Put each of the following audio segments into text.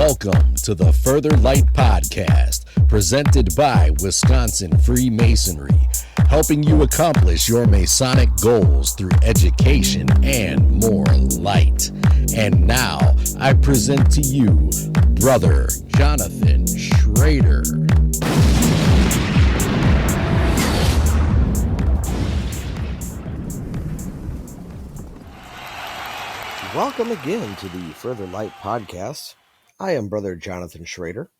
Welcome to the Further Light Podcast, presented by Wisconsin Freemasonry, helping you accomplish your Masonic goals through education and more light. And now, I present to you Brother Jonathan Schroeder. Welcome again to the Further Light Podcast. I am Brother Jonathan Schroeder.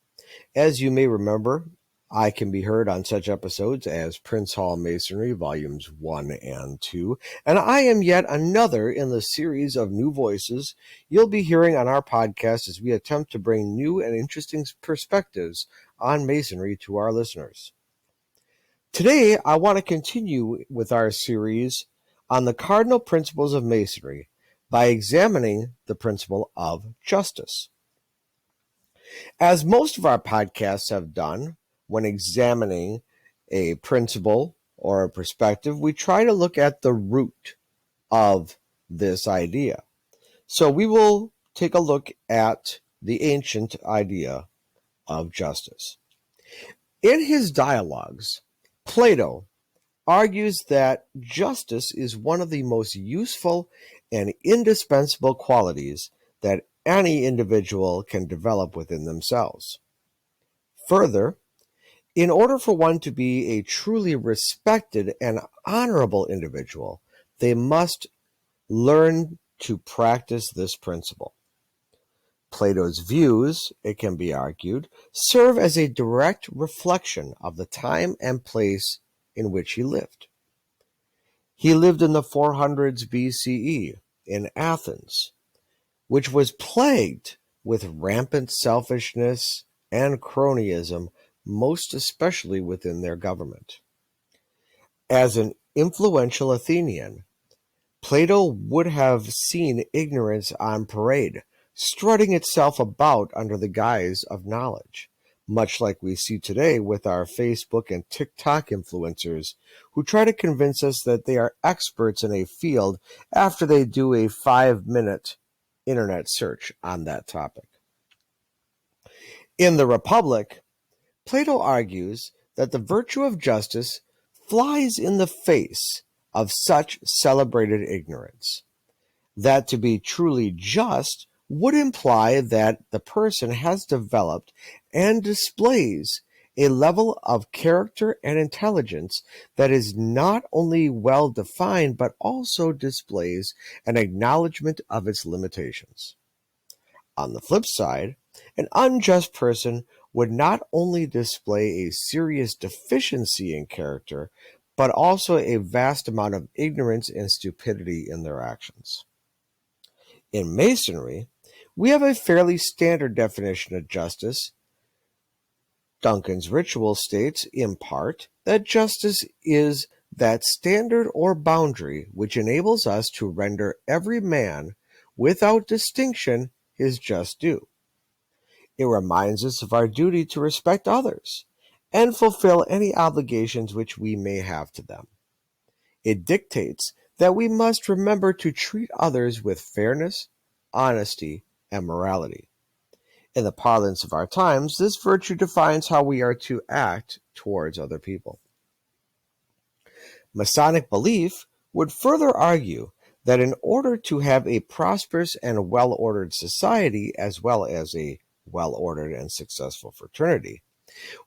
As you may remember, I can be heard on such episodes as Prince Hall Masonry, Volumes 1 and 2, and I am yet another in the series of new voices you'll be hearing on our podcast as we attempt to bring new and interesting perspectives on Masonry to our listeners. Today, I want to continue with our series on the cardinal principles of Masonry by examining the principle of justice. As most of our podcasts have done, when examining a principle or a perspective, we try to look at the root of this idea. So we will take a look at the ancient idea of justice. In his dialogues, Plato argues that justice is one of the most useful and indispensable qualities that any individual can develop within themselves. Further, in order for one to be a truly respected and honorable individual, they must learn to practice this principle. Plato's views, it can be argued, serve as a direct reflection of the time and place in which he lived. He lived in the 400s BCE in Athens, which was plagued with rampant selfishness and cronyism, most especially within their government. As an influential Athenian, Plato would have seen ignorance on parade, strutting itself about under the guise of knowledge, much like we see today with our Facebook and TikTok influencers who try to convince us that they are experts in a field after they do a 5-minute internet search on that topic. In the Republic, Plato argues that the virtue of justice flies in the face of such celebrated ignorance, that to be truly just would imply that the person has developed and displays a level of character and intelligence that is not only well defined, but also displays an acknowledgement of its limitations. On the flip side, an unjust person would not only display a serious deficiency in character, but also a vast amount of ignorance and stupidity in their actions. In Masonry, we have a fairly standard definition of justice. Duncan's ritual states, in part, that justice is that standard or boundary which enables us to render every man, without distinction, his just due. It reminds us of our duty to respect others and fulfill any obligations which we may have to them. It dictates that we must remember to treat others with fairness, honesty, and morality. In the parlance of our times, this virtue defines how we are to act towards other people. Masonic belief would further argue that in order to have a prosperous and well-ordered society, as well as a well-ordered and successful fraternity,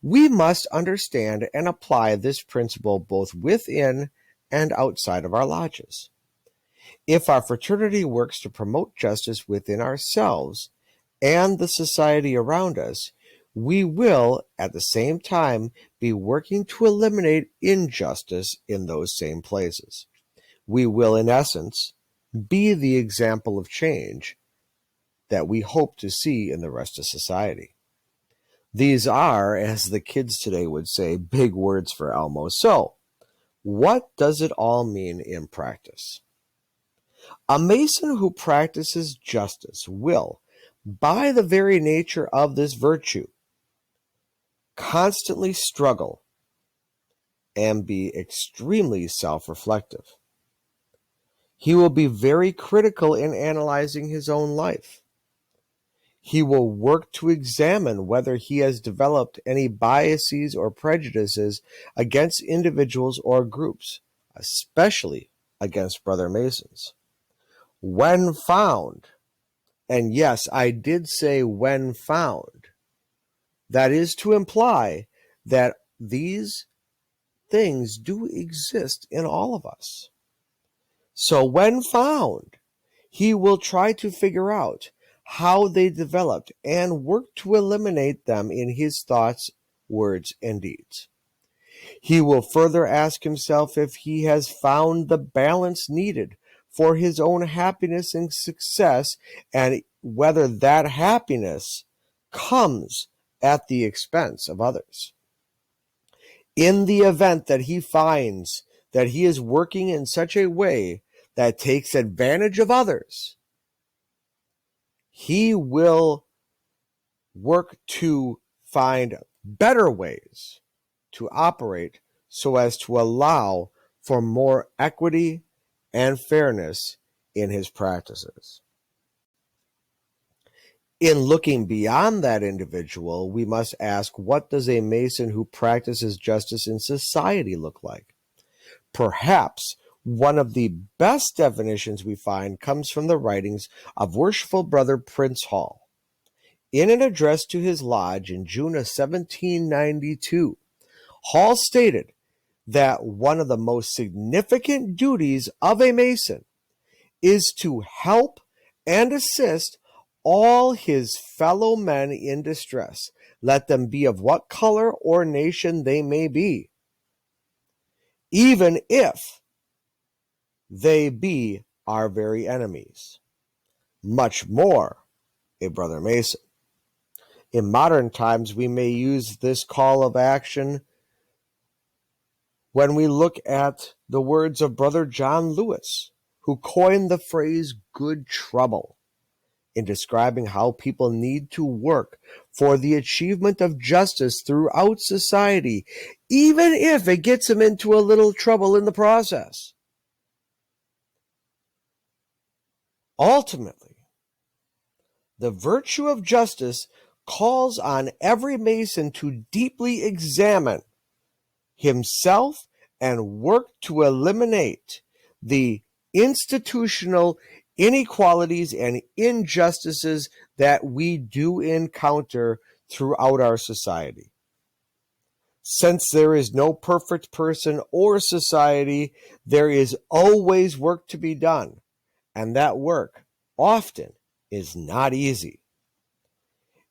we must understand and apply this principle both within and outside of our lodges. If our fraternity works to promote justice within ourselves and the society around us, we will, at the same time, be working to eliminate injustice in those same places. We will, in essence, be the example of change that we hope to see in the rest of society. These are, as the kids today would say, big words for Elmo. So, what does it all mean in practice? A Mason who practices justice will, by the very nature of this virtue, constantly struggle and be extremely self-reflective. He will be very critical in analyzing his own life. He will work to examine whether he has developed any biases or prejudices against individuals or groups, especially against Brother Masons. When found, and yes, I did say when found, that is to imply that these things do exist in all of us. So when found, he will try to figure out how they developed and work to eliminate them in his thoughts, words, and deeds. He will further ask himself if he has found the balance needed for his own happiness and success, and whether that happiness comes at the expense of others. In the event that he finds that he is working in such a way that takes advantage of others, he will work to find better ways to operate so as to allow for more equity and fairness in his practices. In looking beyond that individual, we must ask, what does a Mason who practices justice in society look like? Perhaps one of the best definitions we find comes from the writings of worshipful brother Prince Hall. In an address to his lodge in June of 1792, Hall stated that one of the most significant duties of a Mason is to help and assist all his fellow men in distress, let them be of what color or nation they may be, even if they be our very enemies. Much more a brother Mason. In modern times, we may use this call of action when we look at the words of Brother John Lewis, who coined the phrase good trouble in describing how people need to work for the achievement of justice throughout society, even if it gets them into a little trouble in the process. Ultimately, the virtue of justice calls on every Mason to deeply examine himself and work to eliminate the institutional inequalities and injustices that we do encounter throughout our society. Since there is no perfect person or society, there is always work to be done, and that work often is not easy.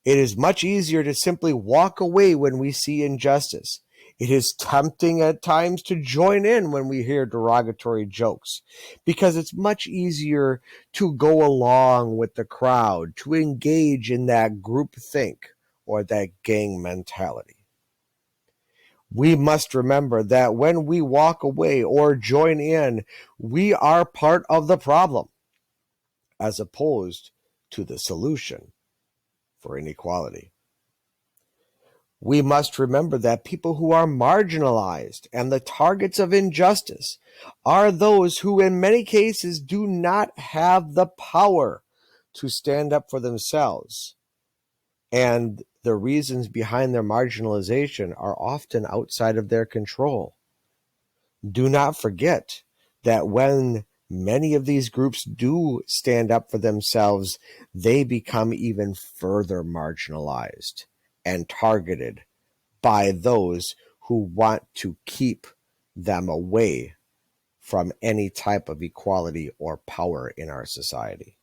It is much easier to simply walk away when we see injustice. It is tempting at times to join in when we hear derogatory jokes, because it's much easier to go along with the crowd, to engage in that groupthink or that gang mentality. We must remember that when we walk away or join in, we are part of the problem, as opposed to the solution for inequality. We must remember that people who are marginalized and the targets of injustice are those who in many cases do not have the power to stand up for themselves. And the reasons behind their marginalization are often outside of their control. Do not forget that when many of these groups do stand up for themselves, they become even further marginalized and targeted by those who want to keep them away from any type of equality or power in our society.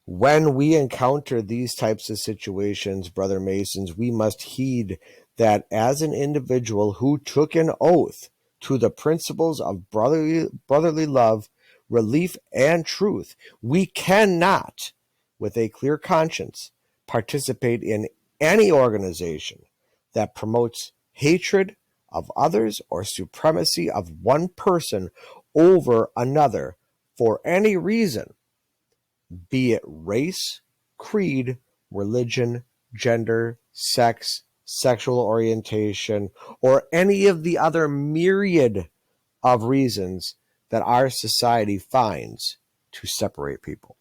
When we encounter these types of situations, Brother Masons, we must heed that as an individual who took an oath to the principles of brotherly love, relief, and truth, we cannot, with a clear conscience, participate in any organization that promotes hatred of others or supremacy of one person over another for any reason, be it race, creed, religion, gender, sex, sexual orientation, or any of the other myriad of reasons that our society finds to separate people.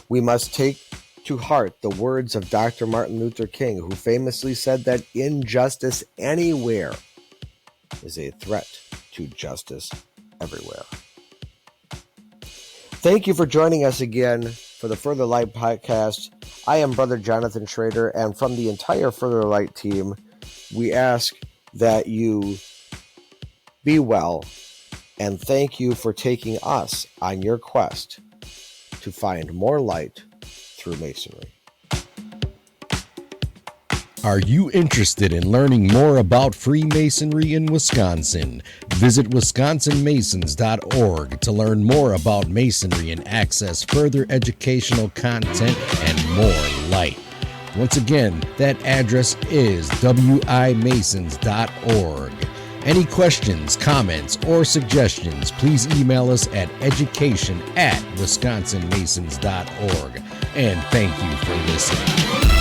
We must take to heart the words of Dr. Martin Luther King, who famously said that injustice anywhere is a threat to justice everywhere. Thank you for joining us again for the Further Light podcast. I am Brother Jonathan Schroeder, and from the entire Further Light team, we ask that you be well, and thank you for taking us on your quest to find more light through Masonry. Are you interested in learning more about Freemasonry in Wisconsin? Visit wisconsinmasons.org to learn more about Masonry and access further educational content and more light. Once again, that address is wimasons.org. Any questions, comments, or suggestions, please email us at education@wisconsinmasons.org. And thank you for listening.